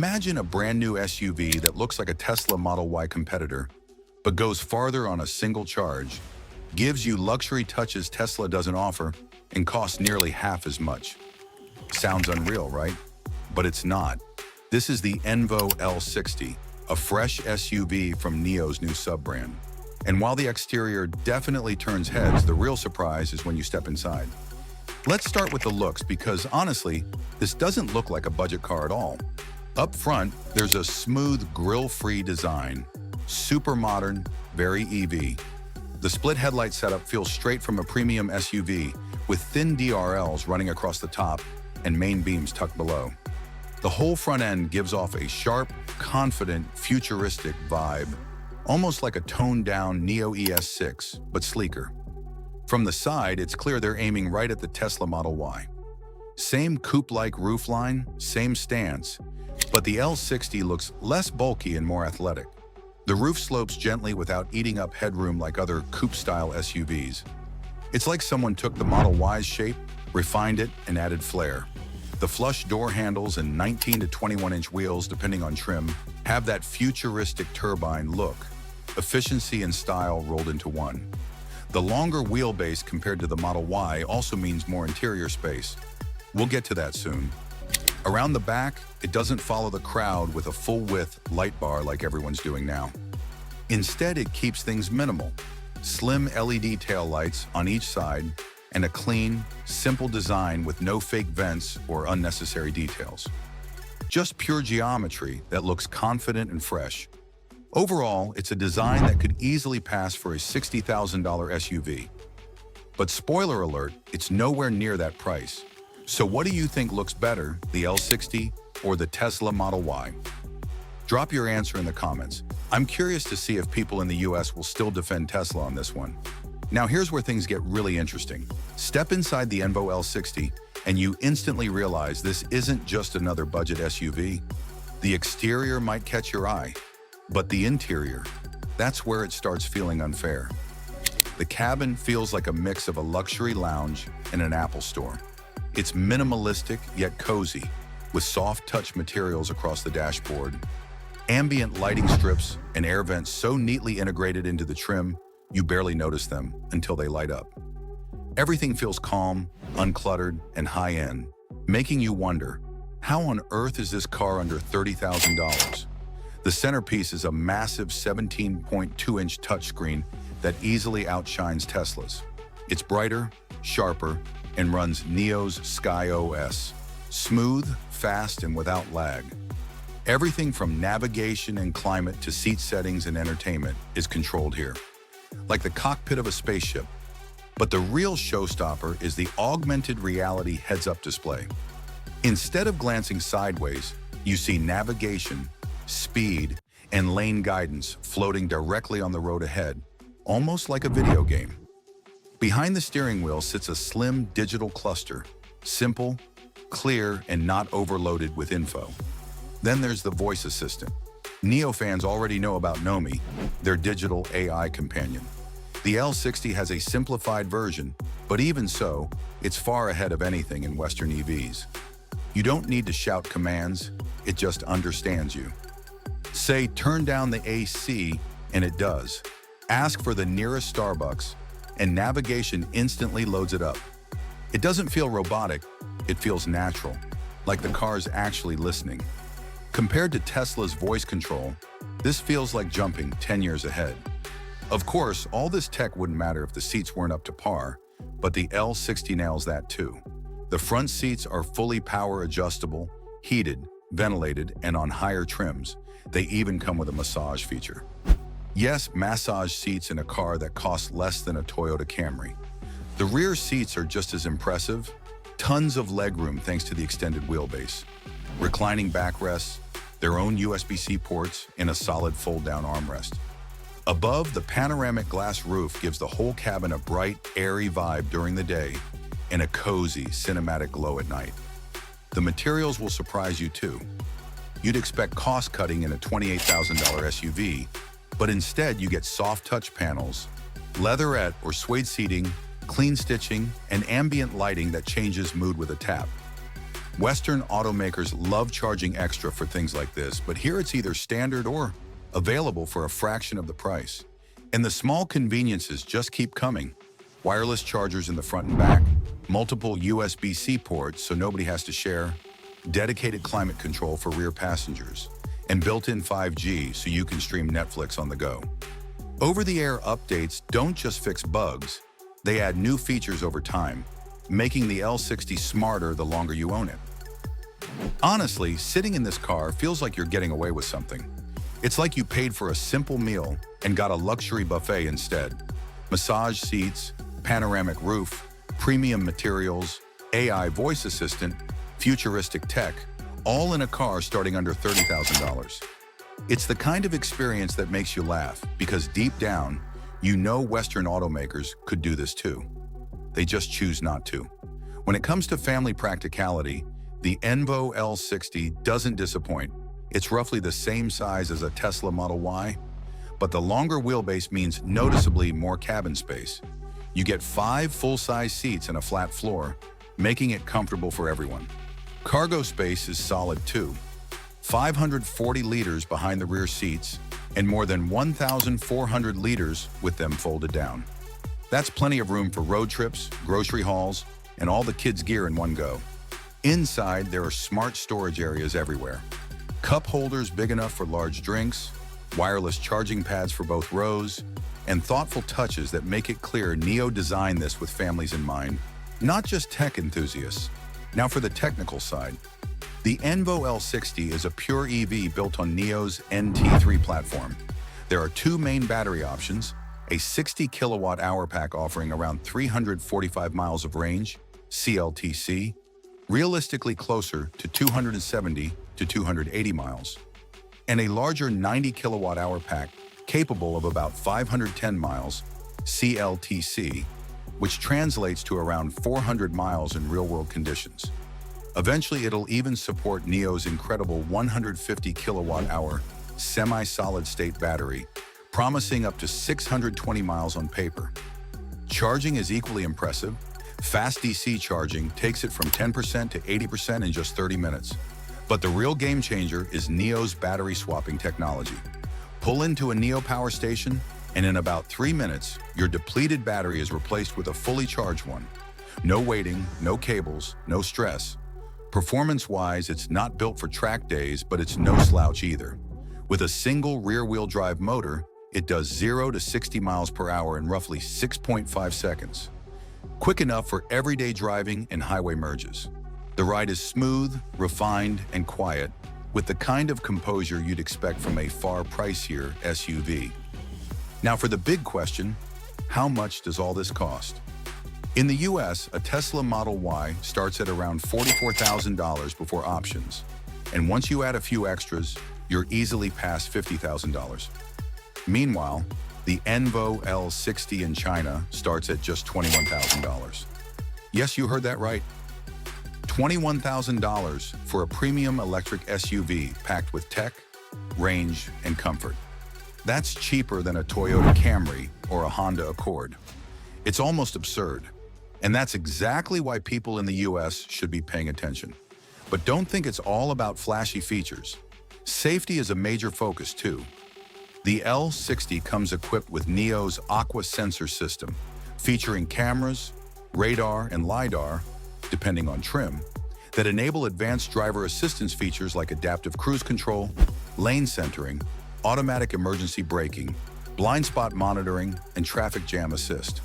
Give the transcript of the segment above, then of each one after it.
Imagine a brand new SUV that looks like a Tesla Model Y competitor, but goes farther on a single charge, gives you luxury touches Tesla doesn't offer, and costs nearly half as much. Sounds unreal, right? But it's not. This is the Envo L60, a fresh SUV from NIO's new sub-brand. And while the exterior definitely turns heads, the real surprise is when you step inside. Let's start with the looks because honestly, this doesn't look like a budget car at all. Up front, there's a smooth, grille-free design. Super modern, very EV. The split headlight setup feels straight from a premium SUV with thin DRLs running across the top and main beams tucked below. The whole front end gives off a sharp, confident, futuristic vibe, almost like a toned-down NIO ES6, but sleeker. From the side, it's clear they're aiming right at the Tesla Model Y. Same coupe-like roofline, same stance, but the L60 looks less bulky and more athletic. The roof slopes gently without eating up headroom like other coupe-style SUVs. It's like someone took the Model Y's shape, refined it, and added flair. The flush door handles and 19 to 21-inch wheels, depending on trim, have that futuristic turbine look. Efficiency and style rolled into one. The longer wheelbase compared to the Model Y also means more interior space. We'll get to that soon. Around the back, it doesn't follow the crowd with a full-width light bar like everyone's doing now. Instead, it keeps things minimal. Slim LED taillights on each side and a clean, simple design with no fake vents or unnecessary details. Just pure geometry that looks confident and fresh. Overall, it's a design that could easily pass for a $60,000 SUV. But spoiler alert, it's nowhere near that price. So what do you think looks better, the L60 or the Tesla Model Y? Drop your answer in the comments. I'm curious to see if people in the US will still defend Tesla on this one. Now here's where things get really interesting. Step inside the Envo L60 and you instantly realize this isn't just another budget SUV. The exterior might catch your eye, but the interior, that's where it starts feeling unfair. The cabin feels like a mix of a luxury lounge and an Apple store. It's minimalistic yet cozy, with soft touch materials across the dashboard, ambient lighting strips and air vents so neatly integrated into the trim, you barely notice them until they light up. Everything feels calm, uncluttered, and high-end, making you wonder, how on earth is this car under $30,000? The centerpiece is a massive 17.2-inch touchscreen that easily outshines Tesla's. It's brighter, sharper, and runs NIO's Sky OS. Smooth, fast, and without lag. Everything from navigation and climate to seat settings and entertainment is controlled here, like the cockpit of a spaceship. But the real showstopper is the augmented reality heads-up display. Instead of glancing sideways, you see navigation, speed, and lane guidance floating directly on the road ahead, almost like a video game. Behind the steering wheel sits a slim digital cluster, simple, clear, and not overloaded with info. Then there's the voice assistant. NIO fans already know about Nomi, their digital AI companion. The L60 has a simplified version, but even so, it's far ahead of anything in Western EVs. You don't need to shout commands, it just understands you. Say, turn down the AC, and it does. Ask for the nearest Starbucks, and navigation instantly loads it up. It doesn't feel robotic, it feels natural, like the car's actually listening. Compared to Tesla's voice control, this feels like jumping 10 years ahead. Of course, all this tech wouldn't matter if the seats weren't up to par, but the L60 nails that too. The front seats are fully power adjustable, heated, ventilated, and on higher trims. They even come with a massage feature. Yes, massage seats in a car that costs less than a Toyota Camry. The rear seats are just as impressive. Tons of legroom thanks to the extended wheelbase. Reclining backrests, their own USB-C ports, and a solid fold-down armrest. Above, the panoramic glass roof gives the whole cabin a bright, airy vibe during the day and a cozy, cinematic glow at night. The materials will surprise you too. You'd expect cost-cutting in a $28,000 SUV, but instead you get soft touch panels, leatherette or suede seating, clean stitching, and ambient lighting that changes mood with a tap. Western automakers love charging extra for things like this, but here it's either standard or available for a fraction of the price. And the small conveniences just keep coming. Wireless chargers in the front and back, multiple USB-C ports so nobody has to share, dedicated climate control for rear passengers, and built-in 5G so you can stream Netflix on the go. Over-the-air updates don't just fix bugs, they add new features over time, making the L60 smarter the longer you own it. Honestly, sitting in this car feels like you're getting away with something. It's like you paid for a simple meal and got a luxury buffet instead. Massage seats, panoramic roof, premium materials, AI voice assistant, futuristic tech, all in a car starting under $30,000. It's the kind of experience that makes you laugh because deep down, you know Western automakers could do this too. They just choose not to. When it comes to family practicality, the Envo L60 doesn't disappoint. It's roughly the same size as a Tesla Model Y, but the longer wheelbase means noticeably more cabin space. You get 5 full-size seats and a flat floor, making it comfortable for everyone. Cargo space is solid too. 540 liters behind the rear seats and more than 1,400 liters with them folded down. That's plenty of room for road trips, grocery hauls, and all the kids' gear in one go. Inside, there are smart storage areas everywhere. Cup holders big enough for large drinks, wireless charging pads for both rows, and thoughtful touches that make it clear NIO designed this with families in mind, not just tech enthusiasts. Now for the technical side. The Envo L60 is a pure EV built on NIO's NT3 platform. There are 2 main battery options, a 60 kilowatt-hour pack offering around 345 miles of range, CLTC, realistically closer to 270 to 280 miles, and a larger 90 kilowatt-hour pack capable of about 510 miles, CLTC, which translates to around 400 miles in real-world conditions. Eventually, it'll even support NIO's incredible 150 kilowatt-hour semi-solid-state battery, promising up to 620 miles on paper. Charging is equally impressive. Fast DC charging takes it from 10% to 80% in just 30 minutes. But the real game changer is NIO's battery swapping technology. Pull into a NIO power station, and in about 3 minutes, your depleted battery is replaced with a fully charged one. No waiting, no cables, no stress. Performance-wise, it's not built for track days, but it's no slouch either. With a single rear-wheel drive motor, it does 0 to 60 miles per hour in roughly 6.5 seconds. Quick enough for everyday driving and highway merges. The ride is smooth, refined, and quiet, with the kind of composure you'd expect from a far pricier SUV. Now for the big question, how much does all this cost? In the US, a Tesla Model Y starts at around $44,000 before options, and once you add a few extras, you're easily past $50,000. Meanwhile, the Envo L60 in China starts at just $21,000. Yes, you heard that right. $21,000 for a premium electric SUV packed with tech, range, and comfort. That's cheaper than a Toyota Camry or a Honda Accord. It's almost absurd. And that's exactly why people in the US should be paying attention. But don't think it's all about flashy features. Safety is a major focus too. The L60 comes equipped with NIO's Aqua sensor system, featuring cameras, radar, and LiDAR, depending on trim, that enable advanced driver assistance features like adaptive cruise control, lane centering, automatic emergency braking, blind spot monitoring, and traffic jam assist.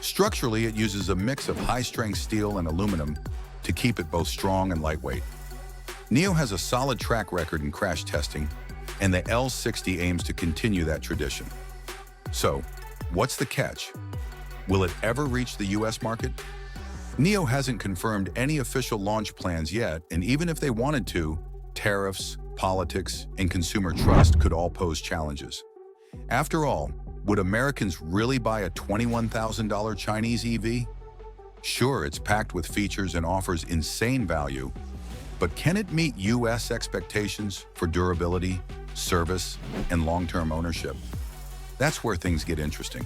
Structurally, it uses a mix of high-strength steel and aluminum to keep it both strong and lightweight. NIO has a solid track record in crash testing, and the L60 aims to continue that tradition. So, what's the catch? Will it ever reach the US market? NIO hasn't confirmed any official launch plans yet, and even if they wanted to, tariffs, politics, and consumer trust could all pose challenges. After all, would Americans really buy a $21,000 Chinese EV? Sure, it's packed with features and offers insane value, but can it meet US expectations for durability, service, and long-term ownership? That's where things get interesting.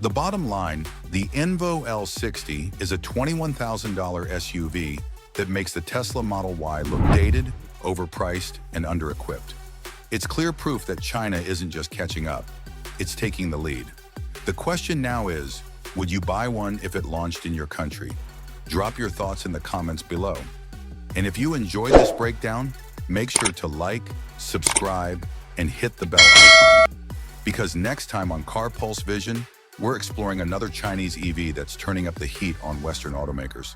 The bottom line, the Envo L60 is a $21,000 SUV that makes the Tesla Model Y look dated, overpriced, and under-equipped. It's clear proof that China isn't just catching up, it's taking the lead. The question now is, would you buy one if it launched in your country? Drop your thoughts in the comments below. And if you enjoyed this breakdown, make sure to like, subscribe, and hit the bell icon. Because next time on Car Pulse Vision, we're exploring another Chinese EV that's turning up the heat on Western automakers.